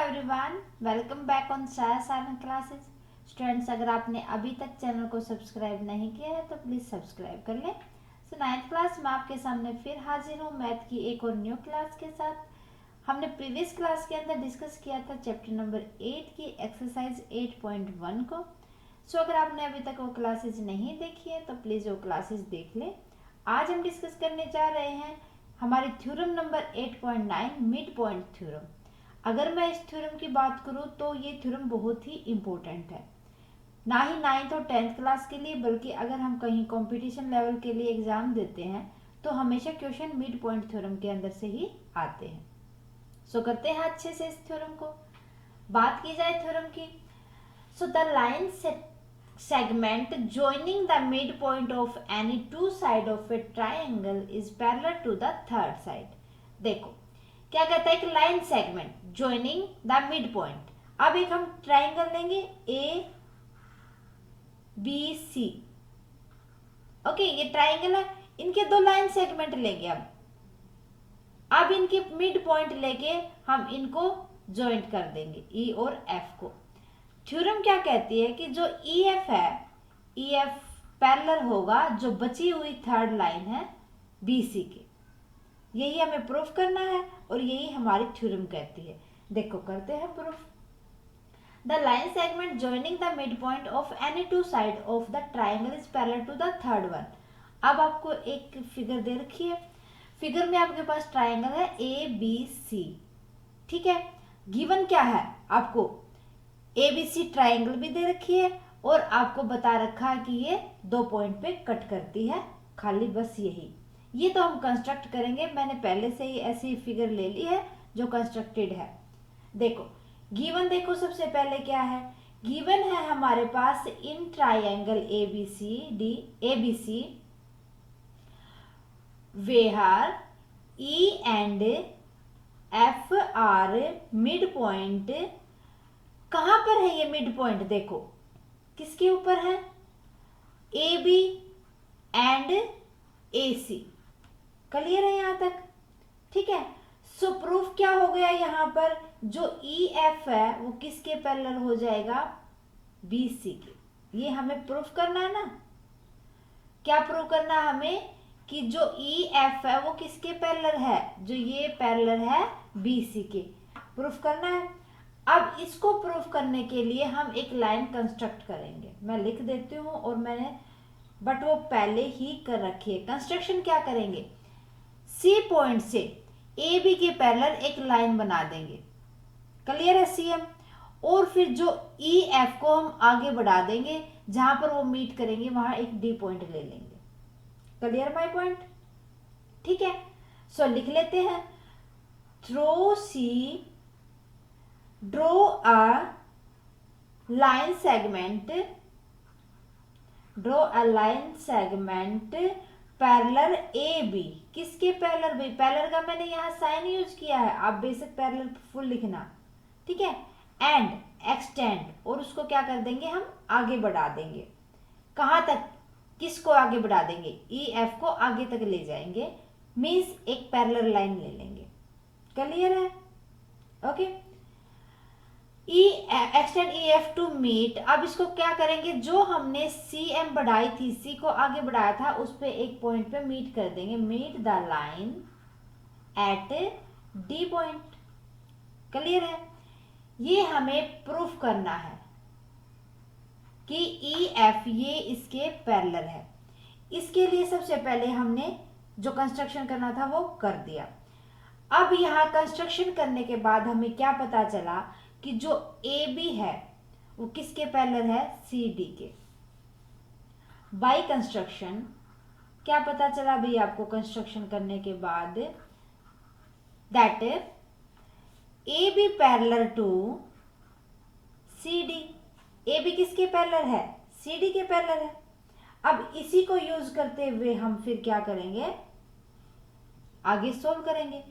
Everyone, welcome back on साया Saran classes. Students, अगर आपने अभी तक चैनल को सब्सक्राइब नहीं किया है तो प्लीज़ सब्सक्राइब कर लें। सो 9th क्लास में आपके सामने फिर हाजिर हूँ मैथ की एक और न्यू क्लास के साथ। हमने प्रीवियस क्लास के अंदर डिस्कस किया था चैप्टर नंबर 8 की एक्सरसाइज 8.1 को। सो अगर आपने अभी तक वो क्लासेज नहीं देखी है तो प्लीज़ वो क्लासेज देख लें। आज हम डिस्कस करने जा रहे हैं हमारी theorem number 8.9 mid point theorem. अगर मैं इस थ्योरम की बात करूं तो ये थ्योरम बहुत ही इम्पोर्टेंट है, ना ही 9th और 10th क्लास के लिए, बल्कि अगर हम कहीं कंपटीशन लेवल के लिए एग्जाम देते हैं तो हमेशा क्वेश्चन मिड पॉइंट थ्योरम के अंदर से ही आते हैं। सो करते हैं अच्छे से इस थ्योरम को। बात की जाए थ्योरम की, so the line segment joining the midpoint of any two side of a triangle is parallel to the third side। देखो क्या कहता है, एक line segment joining the mid point. अब एक हम ट्राइंगल लेंगे ए बी सी। ओके, ये ट्राइंगल है, इनके दो लाइन सेगमेंट लेंगे। अब इनके मिड पॉइंट लेके हम इनको ज्वाइंट कर देंगे ई और एफ को। थ्योरम क्या कहती है कि जो ई एफ है, ई एफ पैरेलल होगा जो बची हुई थर्ड लाइन है बी सी के। यही हमें प्रूफ करना है और यही हमारी थ्योरम कहती है। देखो करते हैं proof. The line segment joining the mid point of any two side of the triangle is parallel to the third one. अब आपको एक फिगर दे रखी है, फिगर में आपके पास ट्राइंगल है ए बी सी। ठीक है, गिवन क्या है आपको, ए बी सी ट्राइंगल भी दे रखी है और आपको बता रखा है कि ये दो पॉइंट पे कट करती है, खाली बस यही। ये तो हम कंस्ट्रक्ट करेंगे, मैंने पहले से ही ऐसी फिगर ले ली है जो कंस्ट्रक्टेड है। देखो गिवन, देखो सबसे पहले क्या है, गिवन है हमारे पास in triangle A B C where E and F are mid point. कहां पर है ये मिड पॉइंट, देखो किसके ऊपर है, A B and A C. Clear है यहां तक? ठीक है, सो प्रूफ क्या हो गया, यहां पर जो ई एफ है वो किसके पैरेलल हो जाएगा, बी सी के। ये हमें प्रूफ करना है ना। क्या प्रूफ करना है हमें कि जो ई एफ है वो किसके पैरेलल है, जो ये पैरेलल है बी सी के, प्रूफ करना है। अब इसको प्रूफ करने के लिए हम एक लाइन कंस्ट्रक्ट करेंगे। मैं लिख देती हूँ और मैंने बट वो पहले ही कर रखी है। कंस्ट्रक्शन क्या करेंगे, सी पॉइंट से ए बी के पैरेलल एक लाइन बना देंगे। क्लियर है सी एम, और फिर जो ई एफ को हम आगे बढ़ा देंगे, जहां पर वो मीट करेंगे वहां एक डी पॉइंट ले लेंगे। Clear my point? ठीक है, सो लिख लेते हैं, through C draw a line segment parallel A B. किसके पैरेलल, भी पैरेलल का मैंने यहाँ साइन यूज किया है, आप बेसिक पैरेलल फुल लिखना। ठीक है, एंड एक्सटेंड, और उसको क्या कर देंगे, हम आगे बढ़ा देंगे। कहाँ तक, किसको आगे बढ़ा देंगे, ई एफ को आगे तक ले जाएंगे, मीन्स एक पैरेलल लाइन ले लेंगे। क्लियर है? Okay, E extend E F to meet. अब इसको क्या करेंगे, जो हमने सी एम बढ़ाई थी, सी को आगे बढ़ाया था, उस पे एक पॉइंट पे मीट कर देंगे। Meet the line at D point. Clear है? ये हमें प्रूफ करना है कि ई एफ ये इसके पैरेलल है। इसके लिए सबसे पहले हमने जो कंस्ट्रक्शन करना था वो कर दिया। अब यहाँ कंस्ट्रक्शन करने के बाद हमें क्या पता चला कि जो ए बी है वो किसके पैरेलल है, सी डी के। बाय कंस्ट्रक्शन क्या पता चला भाई आपको कंस्ट्रक्शन करने के बाद, that A B parallel to C D. A B किसके पैरेलल है, सी डी के पैरेलल है। अब इसी को यूज करते हुए हम फिर क्या करेंगे, आगे सोल्व करेंगे।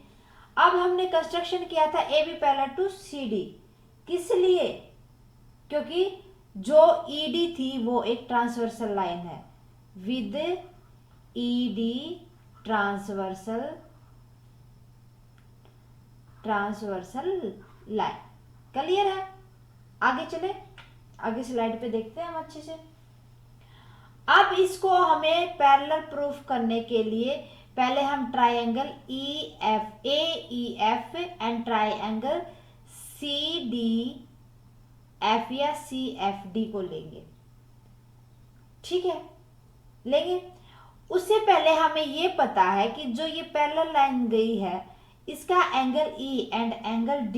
अब हमने कंस्ट्रक्शन किया था A B parallel to C D, किस लिए, क्योंकि जो ईडी थी वो एक ट्रांसवर्सल लाइन है, with ED transversal line. Clear है? आगे चले, आगे स्लाइड पे देखते हैं हम अच्छे से। अब इसको हमें पैरेलल प्रूफ करने के लिए पहले हम triangle AEF and triangle CDF या CFD को लेंगे। ठीक है, लेंगे। उससे पहले हमें ये पता है कि जो ये पैरेलल लाइन गई है इसका angle E and angle D,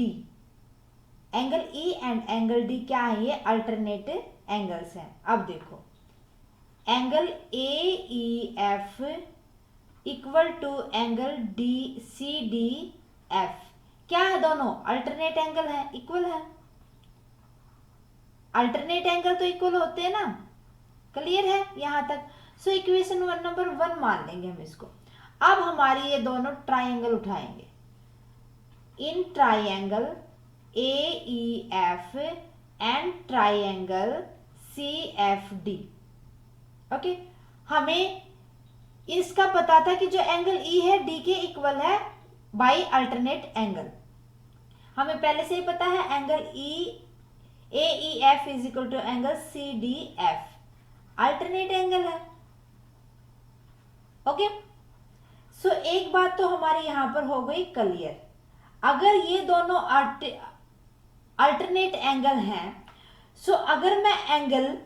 angle E and angle D क्या है? ये अल्टरनेट एंगल्स हैं। अब देखो, angle AEF equal to angle CDF क्या है? दोनों अल्टरनेट एंगल है, इक्वल है। अल्टरनेट एंगल तो इक्वल होते हैं ना, क्लियर है यहां तक? सो इक्वेशन नंबर 1 मान लेंगे हम इसको। अब हमारी ये दोनों ट्राइंगल उठाएंगे। इन triangle AEF and triangle CFD, okay. हमें इसका पता था कि जो एंगल E है D के इक्वल है बाई अल्टरनेट एंगल। हमें पहले से ही पता है angle AEF is equal to angle CDF, alternate angle है। ओके, सो एक बात तो हमारी यहां पर हो गई क्लियर। अगर ये दोनों अल्टरनेट एंगल हैं, सो अगर मैं एंगल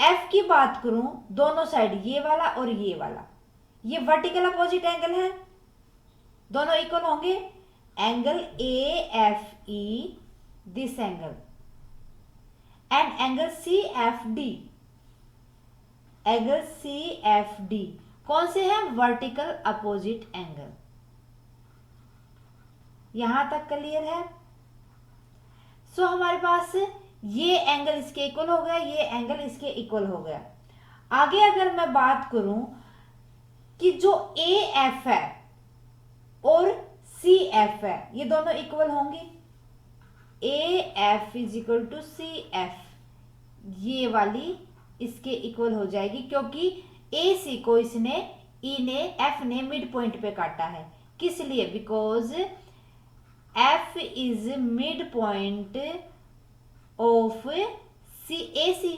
F की बात करूं, दोनों साइड ये वाला और ये वाला, ये वर्टिकल अपोजिट एंगल है, दोनों इक्वल होंगे। Angle AFE this angle and angle CFD कौन से हैं? Vertical opposite angle. यहां तक क्लियर है? सो हमारे पास ये एंगल इसके इक्वल हो गया, ये एंगल इसके इक्वल हो गया। आगे अगर मैं बात करूं कि जो AF है और CF है, ये दोनों इक्वल होंगे। AF is equal to CF, ये वाली इसके इक्वल हो जाएगी, क्योंकि AC को इसने F ने मिड पॉइंट पे काटा है। किस लिए? Because F is mid point of AC।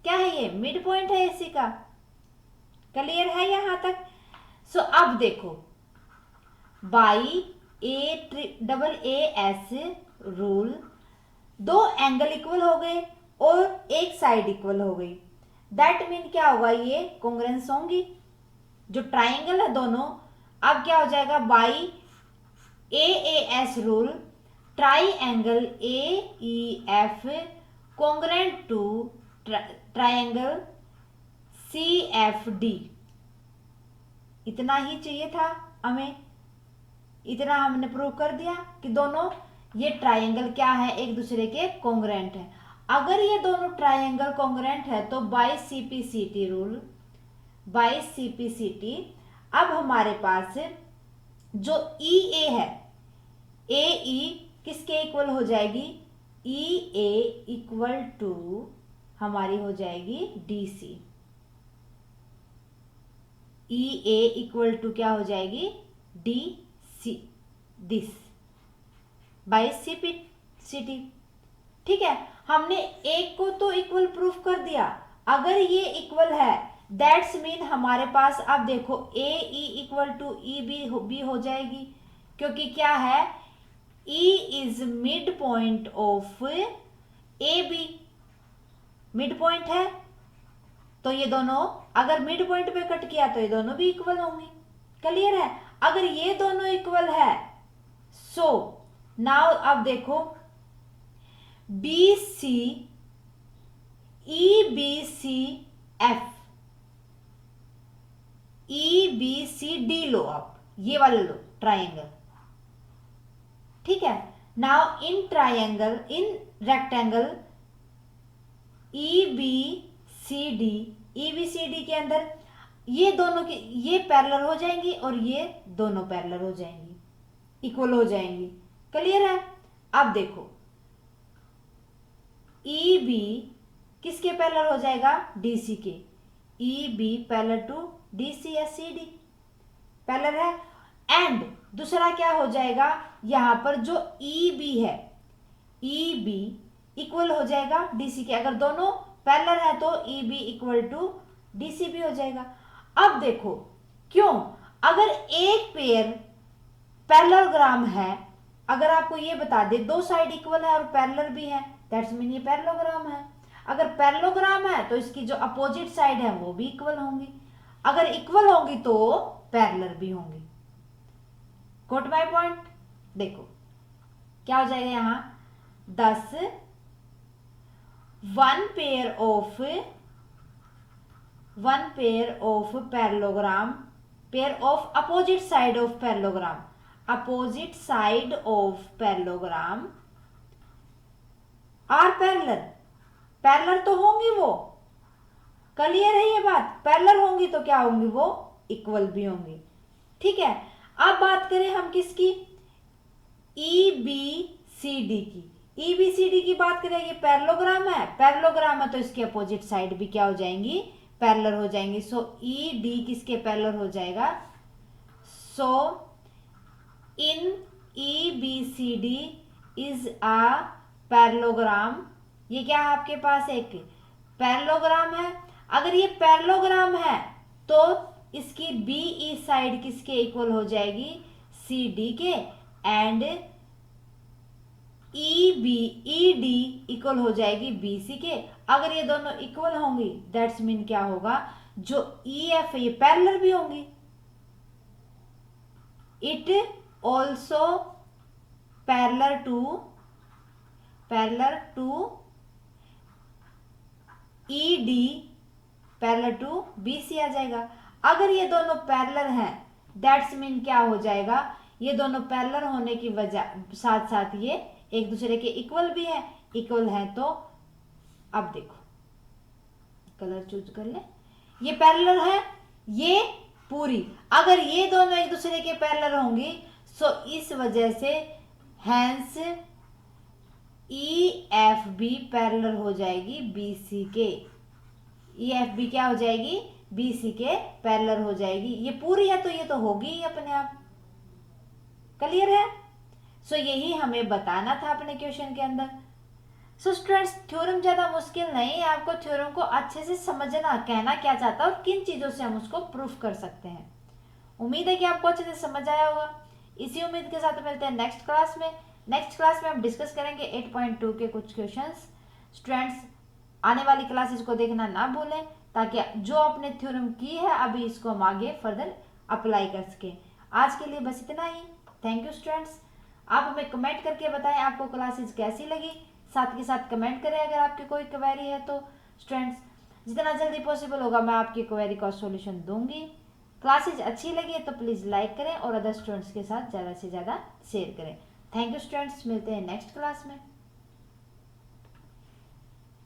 क्या है ये? मिड पॉइंट है AC का। क्लियर है यहां तक? सो अब देखो, बाई AAS रूल दो एंगल इक्वल हो गए और एक साइड इक्वल हो गई। दैट मीन क्या होगा? ये कॉन्ग्रुएंस होंगी जो ट्राइंगल है दोनों। अब क्या हो जाएगा? By AAS rule triangle AEF congruent to triangle CFD। इतना ही चाहिए था हमें, इतना हमने प्रूव कर दिया कि दोनों ये ट्राइंगल क्या है? एक दूसरे के कॉन्ग्रुएंट है। अगर ये दोनों ट्राइंगल कॉन्ग्रुएंट है तो by CPCT rule, by CPCT अब हमारे पास जो EA है, AE किसके इक्वल हो जाएगी? EA इक्वल टू हमारी हो जाएगी DC। EA इक्वल टू क्या हो जाएगी? DC this by CPCT। ठीक है, हमने एक को तो इक्वल प्रूफ कर दिया। अगर ये इक्वल है दैट्स मीन हमारे पास अब देखो AE इक्वल टू EB हो जाएगी, क्योंकि क्या है? E is mid point of AB, mid point है, तो ये दोनों अगर मिड पॉइंट पे कट किया तो ये दोनों भी इक्वल होंगे। क्लियर है? अगर ये दोनों इक्वल है सो नाउ अब देखो BC EBCF EBCD लो, आप ये वाले लो ट्राइंगल। ठीक है, now in triangle in rectangle EBCD के अंदर ये दोनों के ये पैरेलल हो जाएंगी और ये दोनों पैरेलल हो जाएंगी, इक्वल हो जाएंगी। क्लियर है? अब देखो EB किसके पैरेलल हो जाएगा? DC के। EB पैरेलल टू DC या CD पैरेलल है। एंड दूसरा क्या हो जाएगा? यहां पर जो EB है, ई बी इक्वल हो जाएगा डी सी के। अगर दोनों पैरेलल है तो E B equal to D C B हो जाएगा। अब देखो क्यों, अगर एक पेयर पैरेललोग्राम है, अगर आपको ये बता दे दो साइड इक्वल है और पैरेलल भी है, दैट्स मीन ये पैरेललोग्राम है। अगर पैरेललोग्राम है तो इसकी जो अपोजिट साइड है वो भी इक्वल होंगी, अगर इक्वल होंगी तो पैरेलल भी होंगी। Got my point. देखो क्या हो जाएगा यहां, 10 one pair of parallelogram, pair of opposite side of parallelogram, opposite side of parallelogram are parallel, parallel तो होंगी वो, क्लियर है ये बात, पैरेलल होंगी तो क्या होंगी वो इक्वल भी होंगी। ठीक है, अब बात करें हम किसकी, ई बी सी डी की। ई बी सी डी की बात करें, ये पैरेललोग्राम है तो इसके अपोजिट साइड भी क्या हो जाएंगी, पैरेलल हो जाएंगी। सो ई डी किसके पैरेलल हो जाएगा, so in E B C D is a parallelogram. ये क्या है आपके पास, एक पैरेललोग्राम है। अगर ये पैरेललोग्राम है तो इसकी बी ई साइड किसके इक्वल हो जाएगी, सी डी के, एंड ई डी इक्वल हो जाएगी बी सी के। अगर ये दोनों इक्वल होंगी दैट्स मीन क्या होगा, जो ई एफ है ये पैरेलल भी होंगी। It also parallel to E D parallel to B C आ जाएगा। अगर ये दोनों पैरेलल हैं दैट्स मीन क्या हो जाएगा, ये दोनों पैरेलल होने की वजह साथ साथ ये एक दूसरे के इक्वल भी है, इक्वल है तो अब देखो कलर चूज कर ले, ये पैरेलल है ये पूरी, अगर ये दोनों एक दूसरे के पैरेलल होंगी सो इस वजह से hence E F B parallel हो जाएगी बी सी के, ई एफ बी क्या हो जाएगी, बी सी के पैरेलल हो जाएगी। ये पूरी है तो ये तो होगी ही अपने आप, क्लियर है। सो यही हमें बताना था अपने क्वेश्चन के अंदर। सो स्टूडेंट्स थ्योरम ज्यादा मुश्किल नहीं है, आपको थ्योरम को अच्छे से समझना, कहना क्या चाहता है और किन चीजों से हम उसको प्रूफ कर सकते हैं। उम्मीद है कि आपको अच्छे से समझ आया होगा। इसी उम्मीद के साथ मिलते हैं नेक्स्ट क्लास में। नेक्स्ट क्लास में हम डिस्कस करेंगे 8.2 के कुछ क्वेश्चंस। स्टूडेंट्स आने वाली क्लासेस को देखना ना भूलें ताकि जो आपने थ्योरम की है अभी इसको हम आगे फर्दर अप्लाई कर सकें। आज के लिए बस इतना ही। Thank you students. आप हमें कमेंट करके बताएं आपको क्लासेस कैसी लगी, साथ के साथ कमेंट करें अगर आपकी कोई क्वेरी है तो। स्टूडेंट्स जितना जल्दी पॉसिबल होगा मैं आपकी क्वेरी का सॉल्यूशन दूंगी। क्लासेस अच्छी लगी तो प्लीज़ लाइक करें और अदर स्टूडेंट्स के साथ ज़्यादा से ज़्यादा शेयर करें। थैंक यू स्टूडेंट्स, मिलते हैं नेक्स्ट क्लास में।